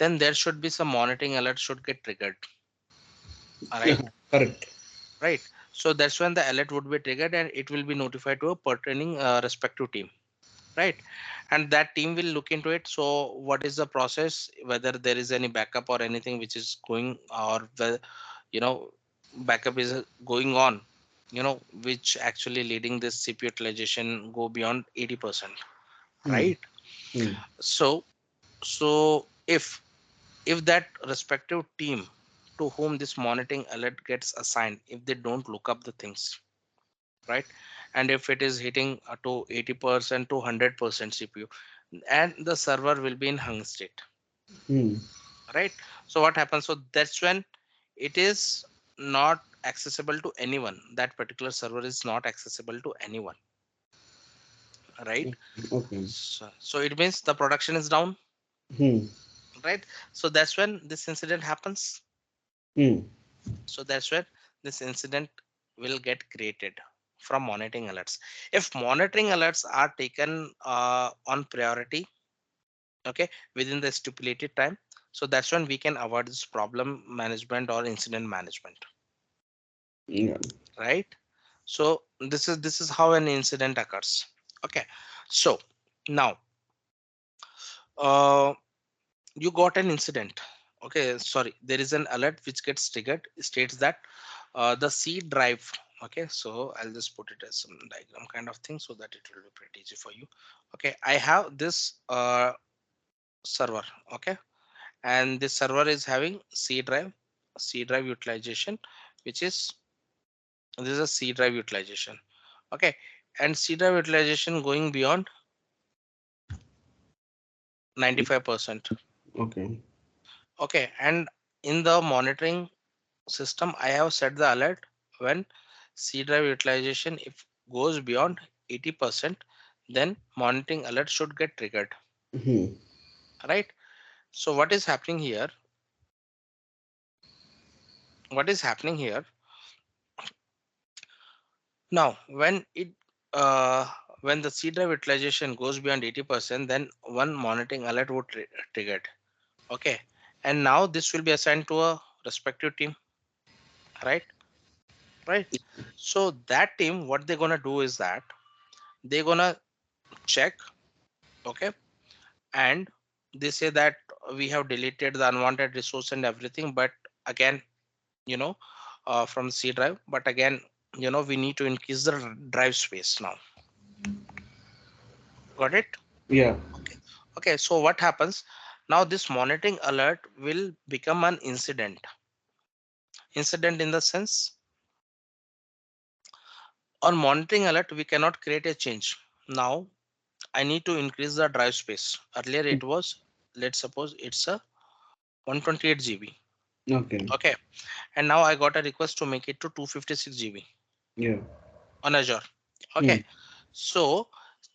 then there should be some monitoring alert should get triggered. All Yeah, right, correct. right. So that's when the alert would be triggered and it will be notified to a pertaining respective team, right? And that team will look into it. So what is the process, whether there is any backup or anything which is going, or the, you know, backup is going on, which actually leading this CPU utilization go beyond 80%, Hmm. right? Hmm. So if that respective team to whom this monitoring alert gets assigned, if they don't look up the things, right, and if it is hitting to 80% to 100% CPU, and the server will be in hung state, Hmm. right? So what happens, so that's when it is not accessible to anyone, that particular server is not accessible to anyone, right? Okay. So it means the production is down, Hmm. right? So that's when this incident happens. Hmm. So that's where this incident will get created from monitoring alerts. If monitoring alerts are taken on priority, okay, within the stipulated time, so that's when we can avoid this problem management or incident management, Yeah. right? So this is how an incident occurs. Okay, so now uh, you got an incident. Okay, sorry, there is an alert which gets triggered, states that the C drive. Okay, so I'll just put it as some diagram kind of thing so that it will be pretty easy for you. Okay, I have this server. Okay, and this server is having C drive utilization, which is, this is a C drive utilization. Okay, and C drive utilization going beyond 95%. Okay. Okay, and in the monitoring system, I have set the alert when C drive utilization if goes beyond 80%, then monitoring alert should get triggered, Hmm. right? So what is happening here? What is happening here? Now, uh, when the C drive utilization goes beyond 80%, then one monitoring alert would triggered. Okay, and now this will be assigned to a respective team, right? Right. So that team, what they're gonna do is that they're gonna check. Okay, and they say that we have deleted the unwanted resource and everything, but again, you know from C drive, but again, we need to increase the drive space now. Got it? Yeah. Okay. Okay, so what happens now, this monitoring alert will become an incident in the sense, on monitoring alert we cannot create a change. Now I need to increase the drive space. Earlier it was, let's suppose it's a 128 GB. Okay. Okay, and now I got a request to make it to 256 GB Yeah. on Azure. Hmm. Okay, so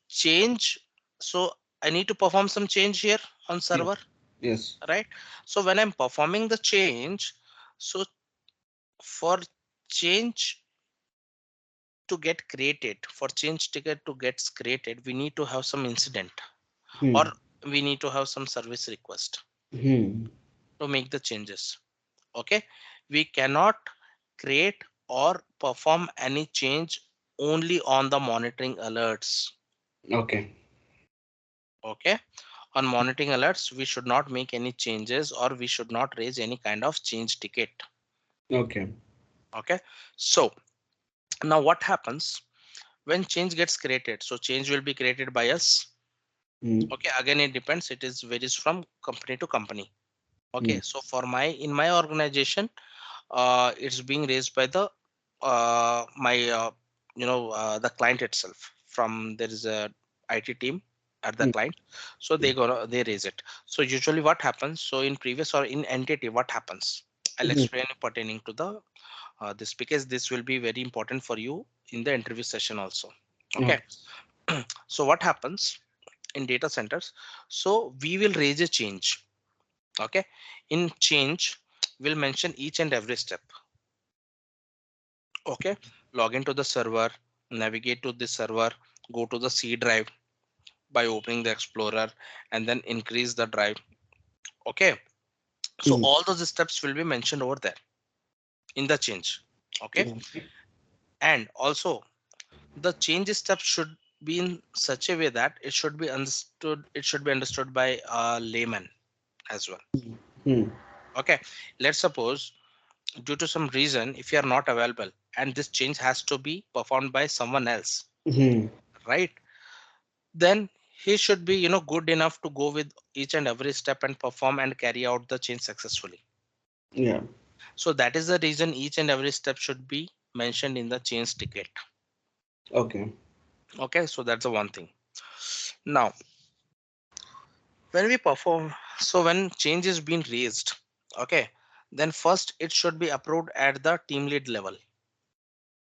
change. So I need to perform some change here on Yeah. server, Yes. right? So when I'm performing the change, so for change to get created, for change ticket to get created, we need to have some incident, or Hmm. we need to have some service request Hmm. to make the changes. Okay, we cannot create or perform any change only on the monitoring alerts. Okay. Okay, on monitoring alerts we should not make any changes, or we should not raise any kind of change ticket. Okay. Okay, so now what happens when change gets created? So change will be created by us. Hmm. Okay, again it depends, it is varies from company to company. Hmm. Okay, so for my, in my organization, it's being raised by the my the client itself. From, there is a IT team at the Hmm. client, so they raise it. So usually what happens, so in previous or in entity what happens, I'll Hmm. explain pertaining to the this, because this will be very important for you in the interview session also. Okay, Okay. so what happens in data centers, so we will raise a change. Okay, in change we'll mention each and every step. Okay, log into the server, navigate to this server, go to the C drive by opening the explorer, and then increase the drive. Okay, So all those steps will be mentioned over there in the change. Okay. Okay. And also the change steps should be in such a way that it should be understood by a layman as well. Hmm. Okay. Let's suppose due to some reason if you are not available and this change has to be performed by someone else, Hmm. right? Then he should be good enough to go with each and every step and perform and carry out the change successfully. Yeah. So that is the reason each and every step should be mentioned in the change ticket. Okay. Okay, so that's the one thing. Now when we perform, so when change is being raised, okay, then first it should be approved at the team lead level.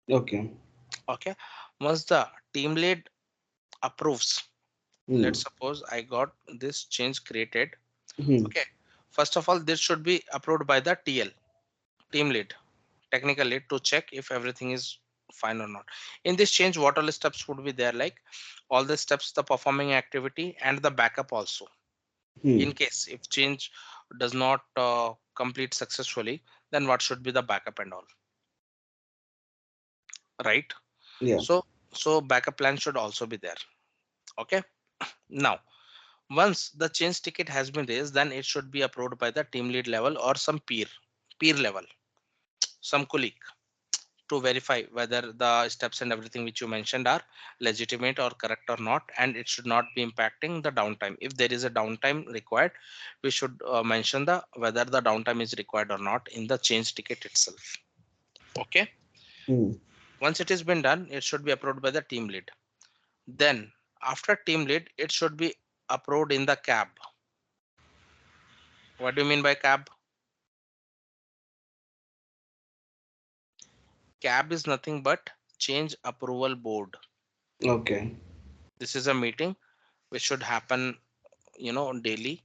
Okay. Okay, once the team lead approves, let's Hmm. suppose I got this change created. Hmm. Okay, first of all this should be approved by the TL, team lead, technical lead, to check if everything is fine or not. In this change what all steps would be there, like all the steps, the performing activity and the backup also. Hmm. In case if change does not complete successfully, then what should be the backup and all, right? Yeah. So backup plan should also be there. Okay. Now once the change ticket has been raised, then it should be approved by the team lead level or some peer level, some colleague, to verify whether the steps and everything which you mentioned are legitimate or correct or not, and it should not be impacting the downtime. If there is a downtime required, we should mention the whether the downtime is required or not in the change ticket itself. Okay. Hmm. Once it has been done, it should be approved by the team lead. Then after team lead, it should be approved in the cab. What do you mean by cab? Cab is nothing but change approval board. Okay. This is a meeting which should happen daily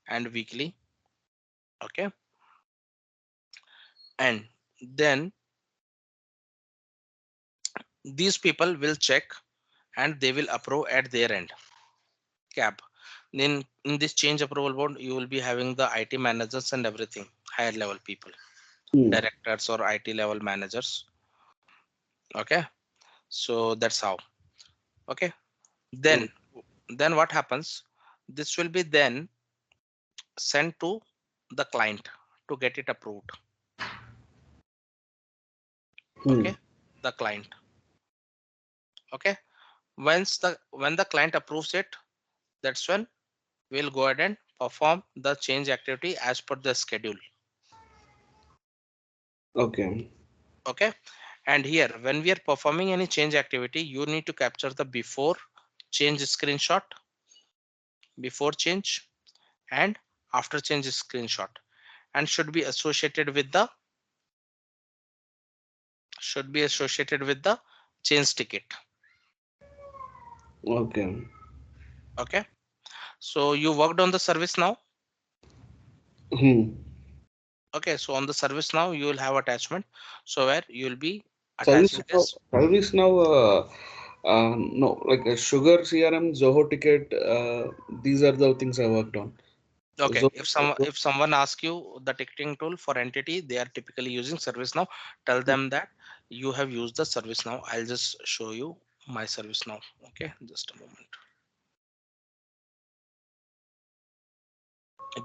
and weekly. Okay. And then these people will check and they will approve at their end. Cab. Then in this change approval board you will be having the IT managers and everything, higher level people, Hmm. directors or IT level managers. Okay. So that's how. Okay. Oh, Then what happens, this will be then sent to the client to get it approved. hmm. Okay. The client. Okay. When the client approves it, that's when we'll go ahead and perform the change activity as per the schedule. Okay. Okay. And here when we are performing any change activity, you need to capture the before change screenshot, before change and after change screenshot, and should be associated with the change ticket. Okay. Okay. So you worked on the service now. Hmm. Okay, so on the service now you will have attachment, so where you will be Service attaching now. this. Service now. No, like a Sugar CRM, Zoho Ticket. These are the things I worked on. Okay, Zoho. if someone asks you the ticketing tool for entity, they are typically using service now. Tell them that you have used the service now. I'll just show you my service now. Okay, just a moment.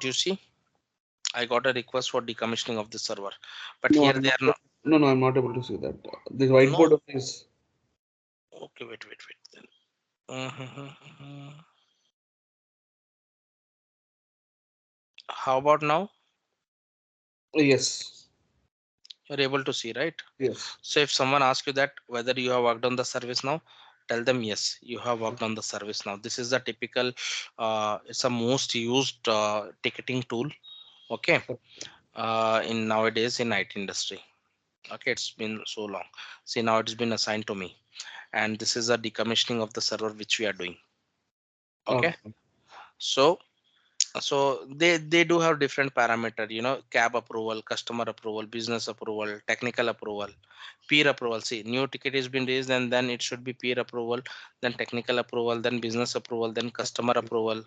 Do you see? I got a request for decommissioning of the server, but No, here I'm they not. are not. No, no, I'm not able to see that. This No. whiteboard is. Okay, wait. Then. Mhm. How about now? Yes. You're able to see, right? Yes. So if someone asks you that whether you have worked on the service now, tell them yes, you have worked on the service now. This is the typical, it's a most used ticketing tool. Okay, in nowadays in IT industry. Okay, it's been so long. See now it's been assigned to me, and this is a decommissioning of the server which we are doing. Okay, Okay. so they do have different parameter, cab approval, customer approval, business approval, technical approval, peer approval. See, new ticket has been raised and then it should be peer approval, then technical approval, then business approval, then customer approval,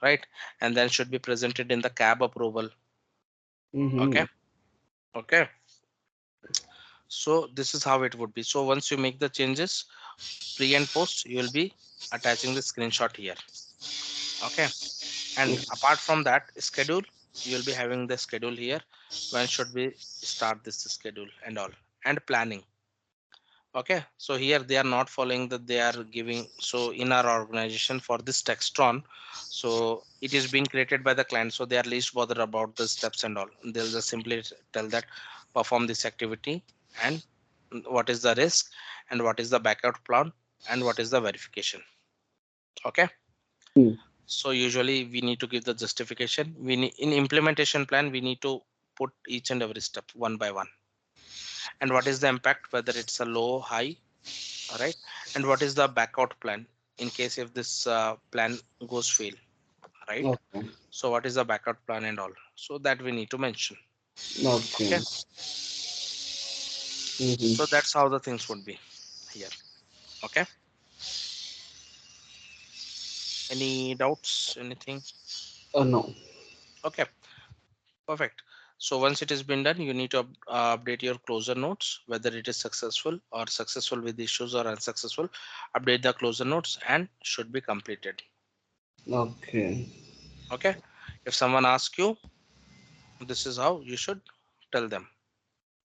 right? And then should be presented in the cab approval. Mm-hmm. Okay. Okay. So this is how it would be. So once you make the changes pre and post, you will be attaching the screenshot here. Okay. And apart from that schedule, you will be having the schedule here. When should we start this schedule and all, and planning. Okay, so here they are not following that, they are giving. So in our organization for this textron, so it is being created by the client, so they are least bothered about the steps and all. They'll just simply tell that perform this activity, and what is the risk, and what is the backup plan, and what is the verification. Okay, Mm. so usually we need to give the justification. We need, in implementation plan we need to put each and every step one by one, and what is the impact, whether it's a low high. All right, and what is the backout plan in case if this plan goes fail, right? Okay. So what is the backup plan and all, so that we need to mention. Okay. Okay, so Mm-hmm. that's how the things would be here. Okay, any doubts, anything? No. Okay, perfect. So once it has been done, you need to update your closure notes, whether it is successful or successful with issues or unsuccessful. Update the closure notes and should be completed. Okay. Okay, if someone asks you, this is how you should tell them.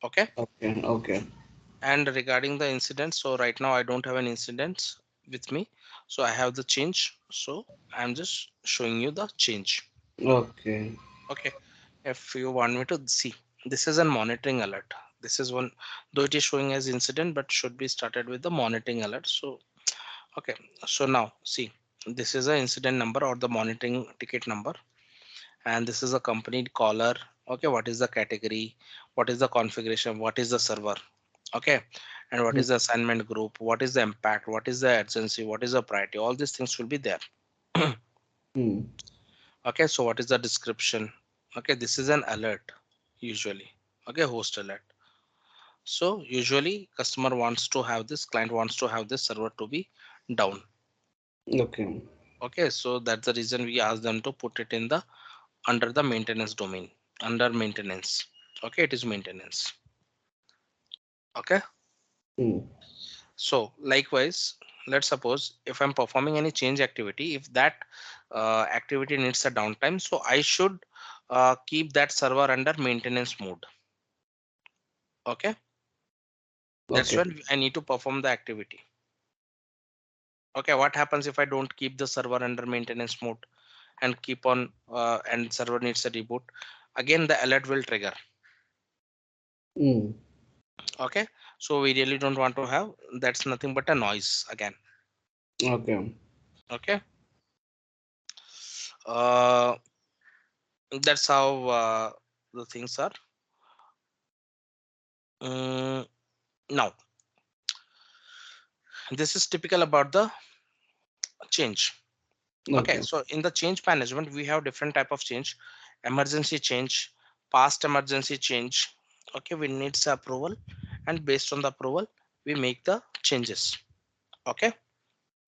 Okay. Okay. Okay. And regarding the incident, so right now I don't have an incident with me, so I have the change, so I'm just showing you the change. Okay. Okay, if you want me to see, this is a monitoring alert. This is one, though it is showing as incident, but should be started with the monitoring alert. So okay, so now see, this is a incident number or the monitoring ticket number, and this is a company caller. Okay, what is the category, what is the configuration, what is the server. Okay, and what is the assignment group, what is the impact, what is the urgency, what is the priority, all these things will be there. Mm. Okay, so what is the description. Okay, this is an alert usually. Okay, host alert. So usually customer wants to have this, client wants to have this server to be down. Okay. Okay, so that's the reason we ask them to put it in the under the maintenance domain, under maintenance. Okay, it is maintenance. Okay, Mm. so likewise, let's suppose if I'm performing any change activity, if that activity needs a downtime, so I should keep that server under maintenance mode. Okay, that's Okay. when I need to perform the activity. Okay, what happens if I don't keep the server under maintenance mode and keep on and server needs a reboot? Again, the alert will trigger. Mm. Okay, so we really don't want to have, that's nothing but a noise again. Okay. Okay, uh, that's how the things are. Mm, now, this is typical about the change. Okay, Okay. so in the change management, we have different type of change: emergency change, past emergency change. Okay, we need the approval, and based on the approval, we make the changes. Okay,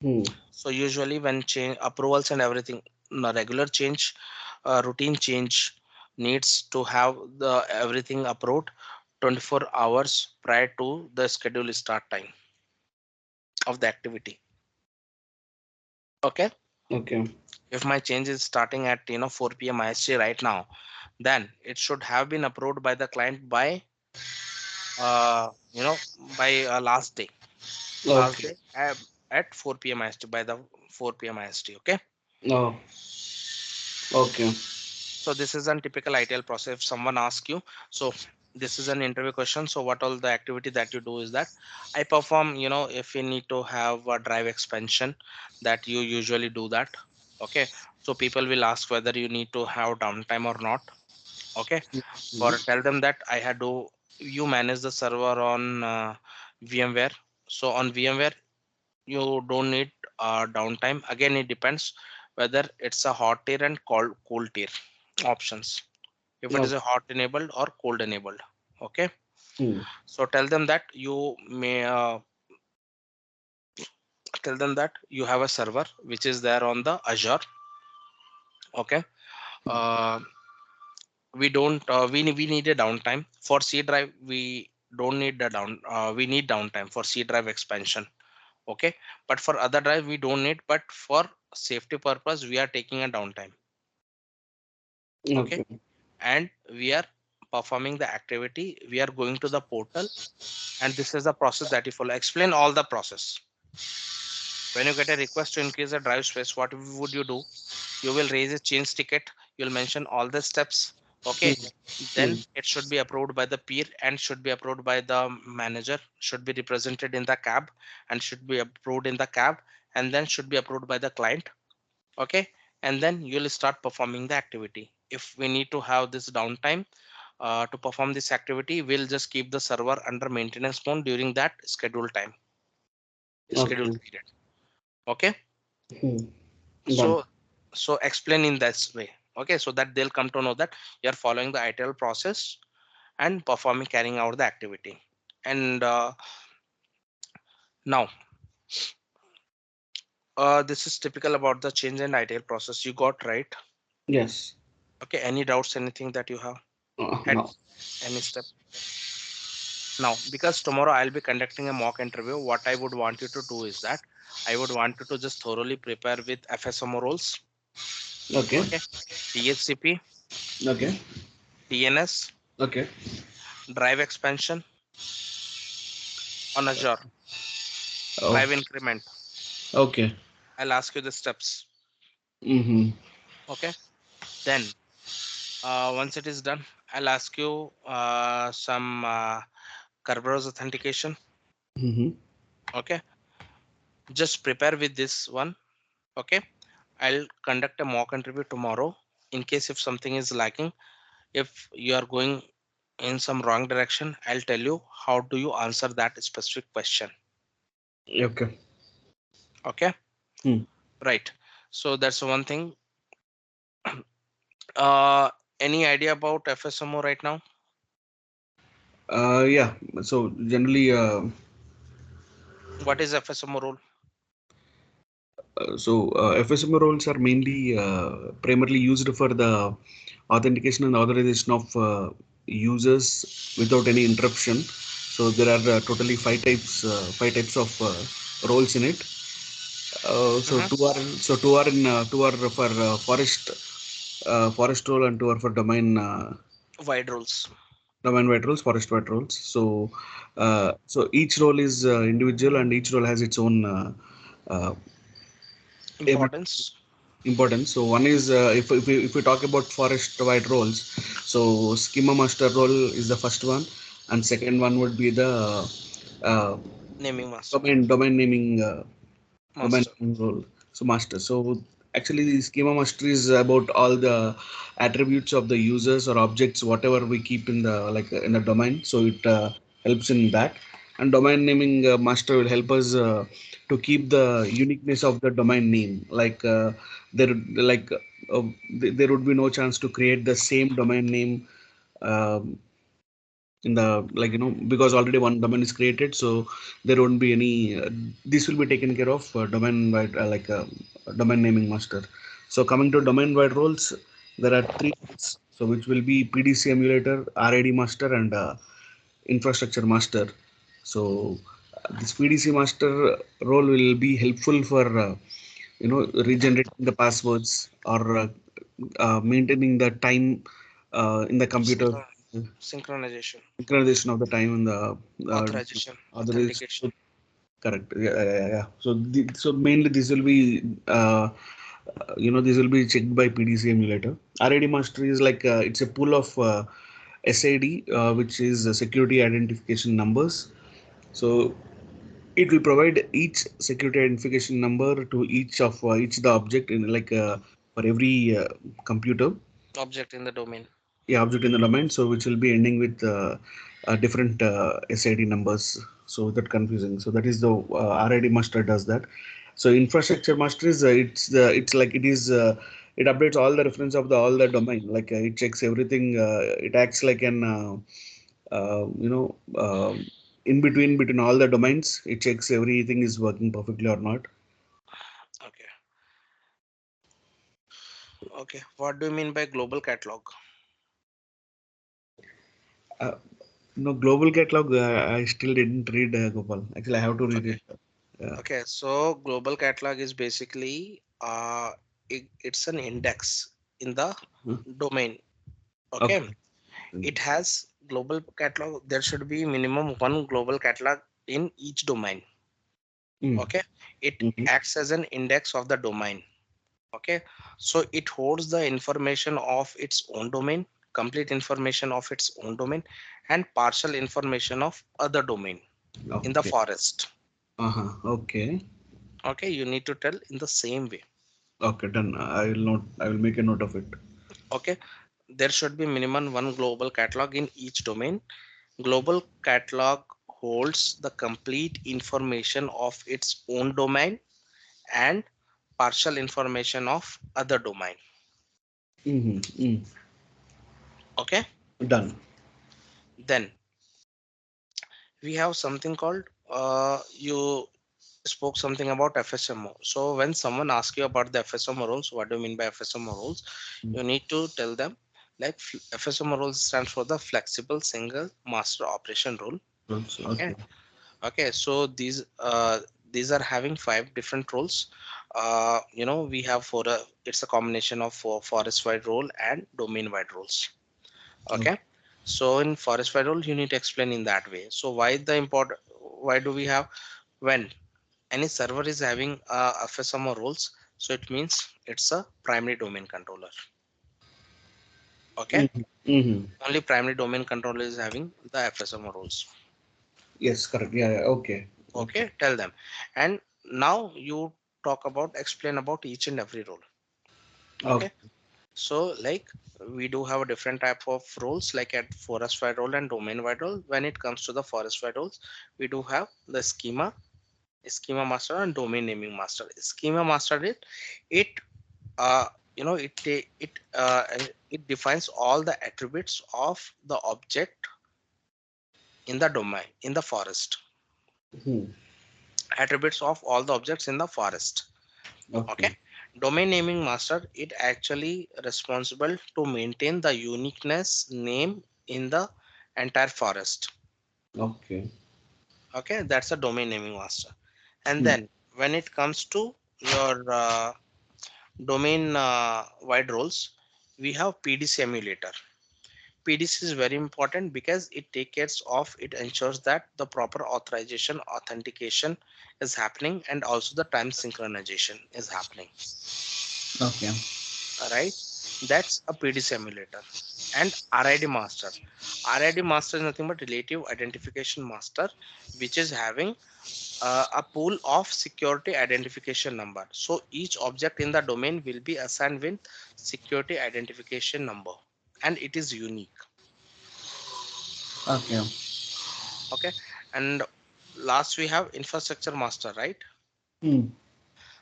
Mm. so usually when change approvals and everything, the regular change, routine change needs to have the everything approved 24 hours prior to the schedule start time of the activity. Okay, Okay. if my change is starting at 4 p.m. IST right now, then it should have been approved by the client by by last Okay. day at 4 p.m. IST, by the 4 p.m. IST. Okay, Oh. Okay. so this is a typical ITL process. If someone asks you, so this is an interview question, so what all the activity that you do is that I perform, if you need to have a drive expansion, that you usually do that. Okay, so people will ask whether you need to have downtime or not. Okay, for Mm. tell them that I had to, you manage the server on VMware. So on VMware you don't need downtime. Again, it depends whether it's a hot tier and cold tier options, if it is Okay. a hot enabled or cold enabled. Okay, Mm. so tell them that you may tell them that you have a server which is there on the Azure. Okay, uh, we don't we need a downtime for C drive. We don't need the we need downtime for C drive expansion. Okay, but for other drive we don't need, but for safety purpose we are taking a downtime. Okay, Okay. and we are performing the activity. We are going to the portal, and this is the process that you follow. Explain all the process. When you get a request to increase the drive space, what would you do? You will raise a change ticket. You'll mention all the steps. Okay, Mm, then mm, it should be approved by the peer and should be approved by the manager, should be represented in the cab and should be approved in the cab, and then should be approved by the client. Okay, and then you'll start performing the activity. If we need to have this downtime to perform this activity, we'll just keep the server under maintenance mode during that scheduled time, scheduled okay. period. Okay, Hmm. Done. so explain in this way. Okay, so that they'll come to know that you're following the ITL process and performing, carrying out the activity. And now this is typical about the change and ITL process, you got right. Yes. Okay, any doubts, anything that you have at No. any step? Now, because tomorrow I'll be conducting a mock interview, what I would want you to do is that I would want you to just thoroughly prepare with FSMO roles. Okay. Okay, DHCP, Okay. DNS, Okay. drive expansion on Azure, Oh. drive increment. Okay. I'll ask you the steps. Mm-hmm. Okay, then once it is done, I'll ask you some Kerberos authentication. Mm-hmm. Okay, just prepare with this one. Okay, I'll conduct a mock interview tomorrow. In case if something is lacking, if you are going in some wrong direction, I'll tell you how do you answer that specific question. Okay. Okay, Hmm. right. So that's one thing. uh any idea about FSMO right now? Yeah. So generally, What is FSMO role? FSMO roles are mainly primarily used for the authentication and authorization of users without any interruption. So there are totally five types of roles in it. Hmm. Two are for forest role, and two are for Wide roles. domain wide roles, forest wide roles. So each role is individual, and each role has its own uh, ability, Importance. importance. So one is if we talk about forest wide roles, so schema master role is the first one, and second one would be the uh, Naming master. domain naming domain Master. role. So master. So actually, the schema master is about all the attributes of the users or objects, whatever we keep in the in the domain. So it helps in that. And domain naming master will help us to keep the uniqueness of the domain name. There, like there would be no chance to create the same domain name. Um, in the because already one domain is created, so there won't be any this will be taken care of domain wide domain naming master. So coming to domain wide roles, there are three roles, so which will be PDC emulator, RAD master, and infrastructure master. So this PDC master role will be helpful for regenerating the passwords or maintaining the time in the computer, Synchron- Synchronization. synchronization of the time in the uh, Authorization. other is Authentication. correct. Yeah, yeah, yeah, yeah. So mainly this will be this will be checked by PDC emulator. RAD master is it's a pool of SID, which is security identification numbers. So it will provide each security identification number to each the object in for every computer, Object in the domain. yeah, object in the domain, so which will be ending with different SID numbers, so that confusing. So that is the RID master does that. So infrastructure master is it's like it is it updates all the reference of the all the domain, it checks everything, it acts like an uh, you know uh, in between all the domains, it checks everything is working perfectly or not. Okay. Okay. What do you mean by global catalog? Uh, no, global catalog. I still didn't read, Gopal. Actually, I have to read Okay. it. Yeah. Okay. So global catalog is basically it's an index in the Huh? domain. Okay. Okay. It has global catalog. There should be minimum one global catalog in each domain. Mm. Okay. It Mm-hmm. acts as an index of the domain. Okay, so it holds the information of its own domain, complete information of its own domain, and partial information of other domain in the Okay. forest. Uh-huh. Okay. Okay, you need to tell in the same way. Okay. Done. I will not. I will make a note of it. Okay, there should be minimum one global catalog in each domain. Global catalog holds the complete information of its own domain and partial information of other domain. Mm-hmm. Mm. Okay, Done. then we have something called you spoke something about FSMO. So when someone asks you about the FSMO rules, what do you mean by FSMO rules? Mm. You need to tell them like FSMO rules stands for the flexible single master operation rule. Also, Okay. okay. Okay. So these are having five different rules. We have it's a combination of forest wide rule and domain wide rules. Okay. Okay. So in forest wide rule, you need to explain in that way. So why do we have when any server is having FSMO rules, so it means it's a primary domain controller. Okay, Mm-hmm. Mm-hmm. only primary domain controller is having the FSMO rules. Yes. Correct. Yeah. Yeah. Okay. Okay. Okay, tell them. And now you talk about explain about each and every role. Okay. Okay, so like we do have a different type of roles like at forest wide role and domain wide role. When it comes to the forest wide roles, we do have the schema master and domain naming master. Schema master it uh, it defines all the attributes of the object in the domain in the forest, Hmm. attributes of all the objects in the forest. Okay, Okay. domain naming master it actually responsible to maintain the uniqueness name in the entire forest. Okay. Okay, that's a domain naming master. And Hmm. then when it comes to your domain wide roles, we have pdc emulator. PDC is very important because it takes care of it ensures that the proper authorization authentication is happening and also the time synchronization is happening. Okay. Right? That's a PDC emulator. And RID master. RID master is nothing but relative identification master, which is having a pool of security identification number. So each object in the domain will be assigned with security identification number and it is unique. Okay. Okay, and last we have infrastructure master, right? Hmm.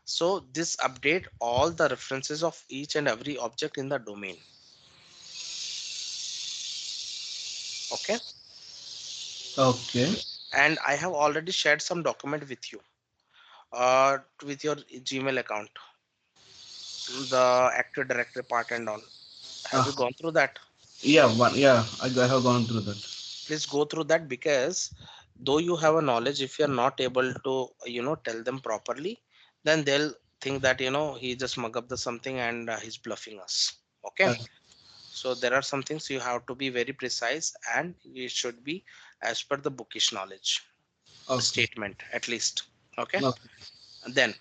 So this update all the references of each and every object in the domain. Okay, Okay. and I have already shared some document with you with your Gmail account, the active directory part and all. Have you Uh, gone through that? yeah. One. Yeah. I have gone through that. Please go through that because though you have a knowledge, if you are not able to tell them properly, then they'll think that he just mug up the something and he's bluffing us. Okay, Uh, so there are some things you have to be very precise and you should be as per the bookish knowledge okay. statement at least. Okay, Okay. and then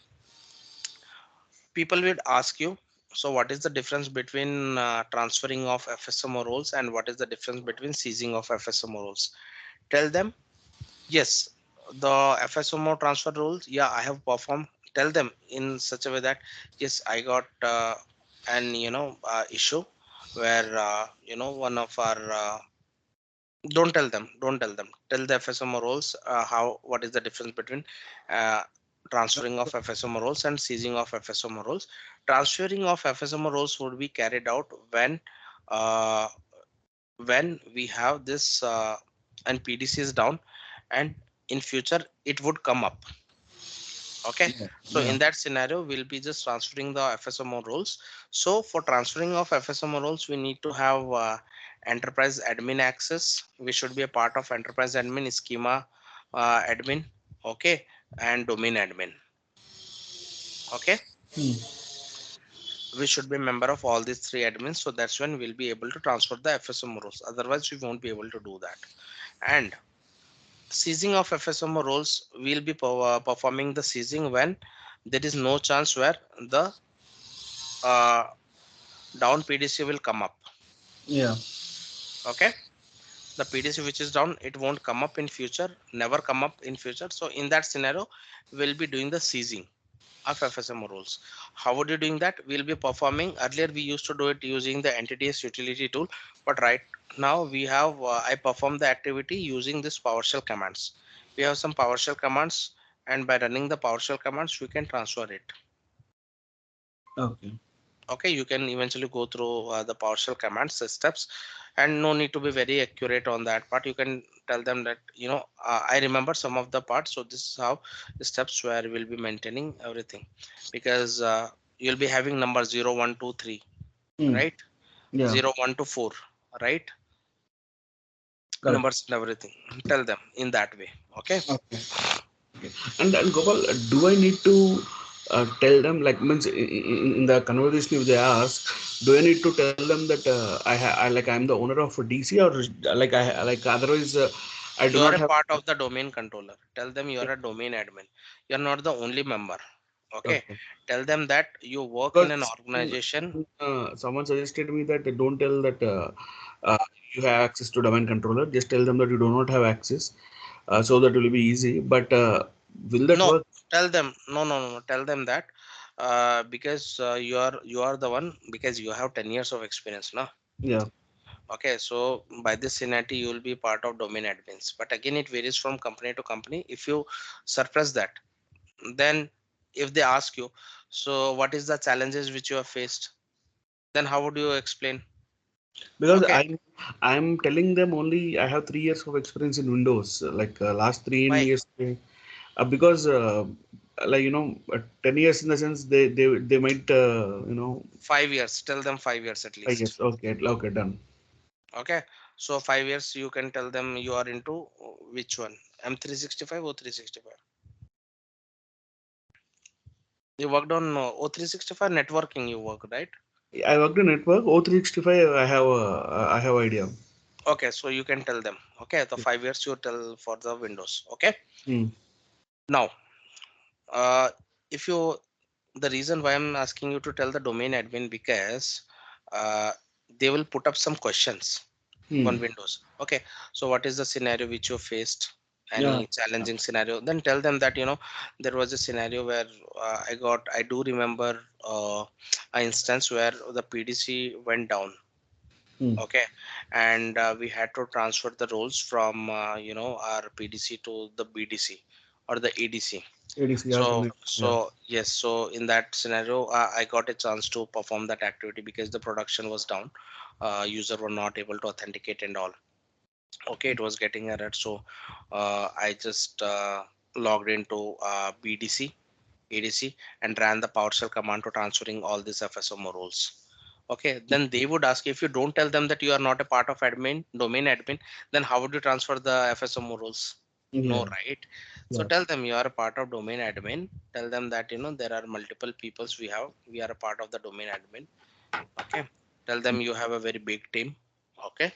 people will ask you, so what is the difference between transferring of FSMO roles and what is the difference between seizing of FSMO roles? Tell them yes, the FSMO transfer rules, yeah, I have performed. Tell them in such a way that yes, I got an issue where one of our don't tell them tell the FSMO roles how what is the difference between uh, transferring of FSMO roles and seizing of FSMO roles. Transferring of FSMO roles would be carried out uh, when we have this and PDC is down and in future it would come up. Okay, Yeah. so Yeah. in that scenario we'll be just transferring the FSMO roles. So for transferring of FSMO roles we need to have enterprise admin access. We should be a part of enterprise admin, schema admin, okay, and domain admin. Okay, Hmm. we should be a member of all these three admins. So that's when we'll be able to transfer the FSM roles. Otherwise, we won't be able to do that. And seizing of FSM roles, we'll be performing the seizing when there is no chance where the uh, down PDC will come up. Yeah. Okay, the PDC which is down, it won't come up in future, never come up in future. So in that scenario, we'll be doing the seizing of FSM rules. How would you doing that? We'll be performing. Earlier we used to do it using the entities utility tool, but right now we have I perform the activity using this PowerShell commands. We have some PowerShell commands, and by running the PowerShell commands, we can transfer it. Okay. Okay, you can eventually go through the PowerShell commands steps, and no need to be very accurate on that part. You can tell them that I remember some of the parts, so this is how the steps where we'll be maintaining everything, because you'll be having number 0 1 2 3, Hmm. right? Yeah. 0 1 to 4, right? Correct. Numbers and everything, tell them in that way. Okay, Okay. Okay. And Gopal, do I need to tell them, like, means in the conversation if they ask, do I need to tell them that I like I'm the owner of a DC, or like like otherwise I do you are not a have. part of the domain controller. Tell them you are a domain admin. You're not the only member. Okay, Okay. tell them that you work in an Because organization. someone suggested me that don't tell that uh, you have access to domain controller. Just tell them that you do not have access, so that will be easy. But will that No, work? tell them. No, no, no, no. Tell them that because you are the one, because you have 10 years of experience now. Yeah. Okay, so by this scenario, you will be part of domain admins. But again, it varies from company to company. If you suppress that, then if they ask you, so what is the challenges which you have faced? Then how would you explain? Because Okay, I'm telling them only I have 3 years of experience in Windows, like last three why years, because 10 years in the sense they might 5 years? Tell them 5 years at I least. guess. Okay, okay, done. Okay, so 5 years you can tell them you are into which one, M365 or 365. You worked on O365 networking, you work, right? I worked in network O365. I have idea. Okay, so you can tell them. Okay, the 5 years you tell for the Windows. Okay, Hmm. now uh, if you the reason why I'm asking you to tell the domain admin, because uh, they will put up some questions Hmm. on Windows. Okay, so what is the scenario which you faced? Yeah. Any challenging scenario? Then tell them that there was a scenario where I do remember an instance where the PDC went down. Hmm. Okay, and we had to transfer the roles from our PDC to the BDC or the ADC. ADC So alternate. Yeah. so yes, so in that scenario, I got a chance to perform that activity because the production was down. User were not able to authenticate and all. Okay, it was getting error, so I just logged into BDC, ADC, and ran the PowerShell command to transferring all these FSMO roles. Okay, then they would ask, if you don't tell them that you are not a part of admin, domain admin, then how would you transfer the FSMO roles? No, Yeah. right? So Yeah. tell them you are a part of domain admin. Tell them that there are multiple peoples we are a part of the domain admin. Okay, tell them you have a very big team. Okay,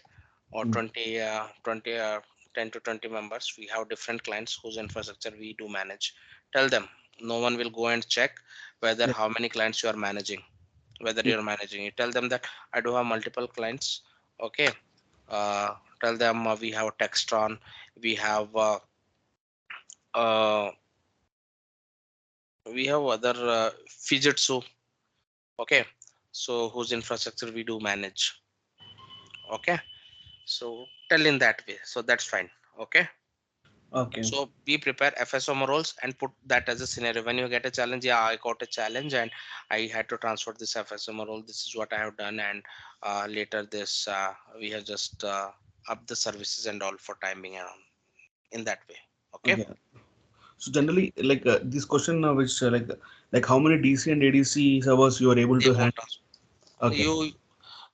or Hmm. 20 10 to 20 members. We have different clients whose infrastructure we do manage. Tell them no one will go and check whether Yeah. how many clients you are managing, whether Hmm. you're managing it. Tell them that I do have multiple clients. Okay, tell them we have Textron, we have uh, other Fujitsu. Okay, so whose infrastructure we do manage. Okay, so tell in that way, so that's fine. Okay, Okay. so be prepare FSM roles and put that as a scenario. When you get a challenge, yeah, I got a challenge and I had to transfer this FSM role. This is what I have done, and later this we have just up the services and all for timing and all in that way. Okay, Okay. So generally, like this question, which like how many DC and ADC servers you are able they to won't handle? ask Okay. you.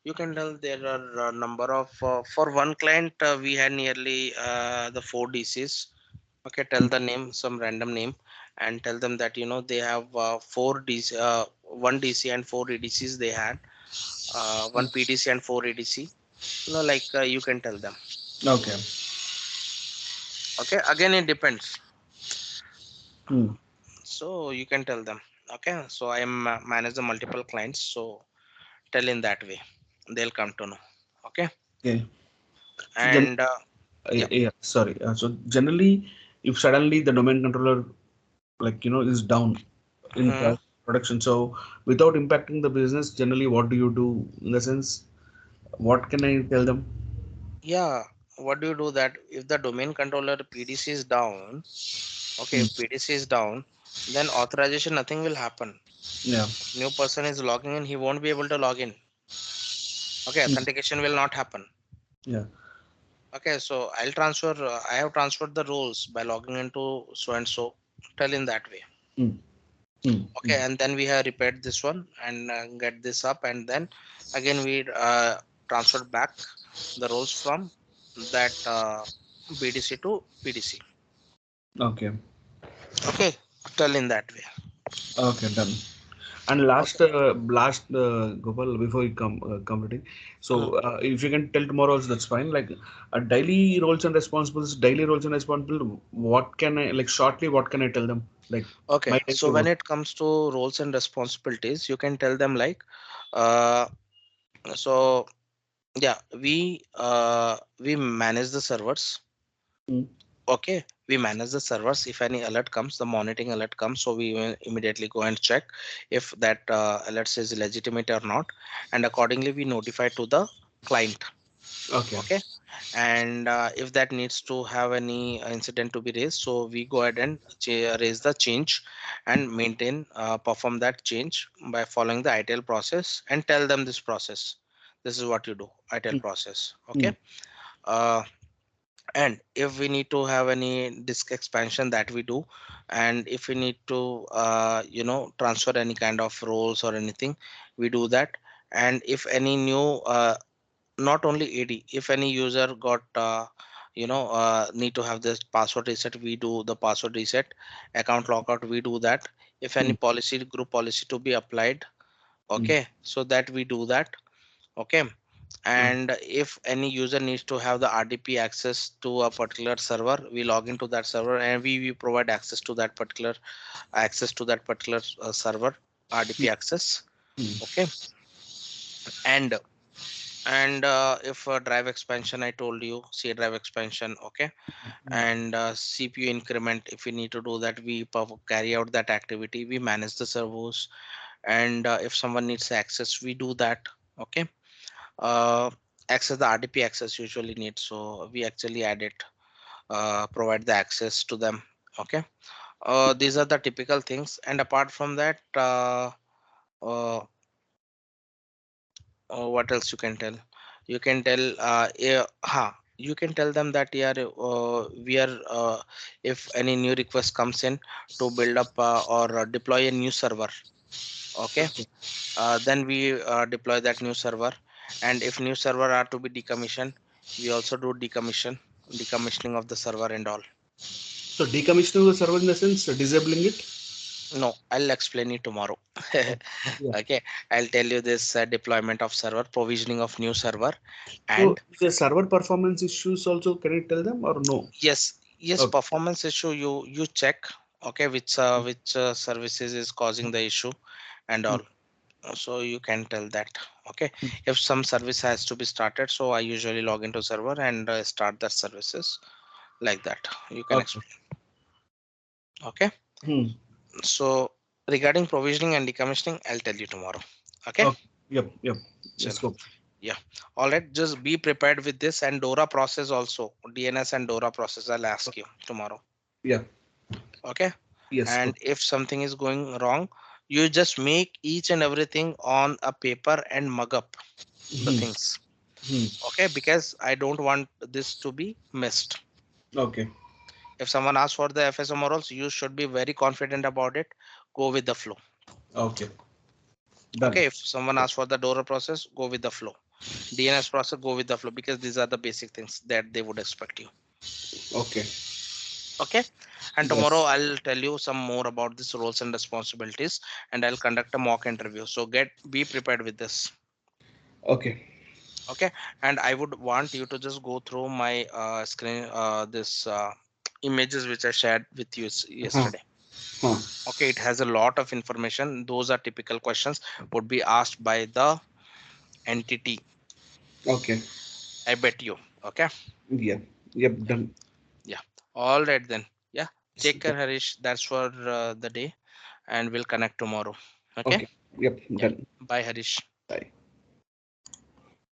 You can tell there are a number of for one client we had nearly the four DCs. Okay, tell the name, some random name, and tell them that they have four DC, one DC and four ADCs they had, one PDC and four ADC. Like you can tell them. Okay. Okay, again it depends. Hmm. So you can tell them. Okay, so I am manage the multiple clients, so tell in that way, they'll come to know. Okay, Okay. So and yeah. yeah, sorry. So generally, if suddenly the domain controller, like is down in Hmm. production, so without impacting the business, generally, what do you do? In the sense, what can I tell them? Yeah, what do you do that if the domain controller PDC is down? Okay, Hmm. if PDC is down, then authorization nothing will happen. Yeah. If new person is logging in, he won't be able to log in. Okay, Hmm. authentication will not happen. Yeah. Okay, so I'll transfer. I have transferred the roles by logging into so and so. Tell in that way. Hmm. Hmm. Hmm. Okay, and then we have repaired this one and get this up, and then again we transferred back the roles from that BDC to PDC. Okay. Okay, tell in that way. Okay. Done. And Okay. last Gopal, before you come completing, Mhm. so if you can tell tomorrow, also that's fine. Like daily roles and responsibilities, daily roles and responsibilities. What can I like shortly? What can I tell them? Like Okay, my so daily when work. it comes to roles and responsibilities, you can tell them like, uh, so yeah, we manage the servers. Mm, Okay, we manage the servers. If any alert comes, the monitoring alert comes, so we will immediately go and check if that alert is legitimate or not, and accordingly we notify to the client. okay. Okay, and if that needs to have any incident to be raised, so we go ahead and raise the change and maintain perform that change by following the ITL process and tell them this process. This is what you do, ITL Mm, process. Okay. mm, uh, and if we need to have any disk expansion, that we do. And if we need to transfer any kind of roles or anything, we do that. And if any new not only AD, if any user got need to have this password reset, we do the password reset. Account lockout, we do that. If any mm, policy, group policy to be applied, mm, okay, so that we do that. Okay, mm, and if any user needs to have the RDP access to a particular server, we log into that server and we provide access to that particular server, RDP access. mm, Okay, and if drive expansion, I told you, C drive expansion. Okay, and CPU increment, if we need to do that, we carry out that activity, we manage the servers. And if someone needs access, we do that. Okay, uh, access the RDP access usually needs, so we actually add it, provide the access to them. Okay, these are the typical things. And apart from that, uh, what else you can tell? You can tell, you can tell them that yeah, we are if any new request comes in to build up or deploy a new server. Okay, okay. then we deploy that new server. And if new server are to be decommissioned, we also do decommissioning of the server and all. So decommissioning the server in the sense disabling it. No, I'll explain it tomorrow. Okay. Yeah. Okay, I'll tell you this deployment of server, provisioning of new server. So And the server performance issues also, can you tell them or no? yes, Okay. performance issue, you check. Okay, which services is causing the issue and Mm, all. So you can tell that. Okay, if some service has to be started, so I usually log into server and start the services, like that you can okay. explain. Okay, Hmm. so regarding provisioning and decommissioning, I'll tell you tomorrow. Okay, Okay. Yep. Yep. Let's chalo. go. Yeah, all right, just be prepared with this. And Dora process also, DNS and Dora process, I'll ask you tomorrow. Yeah. Okay, Yes. and Okay. if something is going wrong, you just make each and everything on a paper and mug up the Hmm. things. Hmm. Okay, because I don't want this to be missed. Okay. If someone asks for the FSM morals, you should be very confident about it. Go with the flow. Okay. Done. Okay, if someone asks for the Dora process, go with the flow. DNS process, go with the flow, because these are the basic things that they would expect you. Okay. Okay. And tomorrow Yes. I'll tell you some more about these roles and responsibilities, and I'll conduct a mock interview. So be prepared with this. Okay. Okay. And I would want you to just go through my screen, this images which I shared with you Huh. yesterday. Huh. Okay, it has a lot of information. Those are typical questions would be asked by the entity. Okay. I bet you. Okay. Yeah. Yep. Yeah. Done. Yeah. All right then. Yeah. Take care, Yep. Harish. That's for the day, and we'll connect tomorrow. Okay. Okay. Yep. Yeah. Done. Bye, Harish. Bye.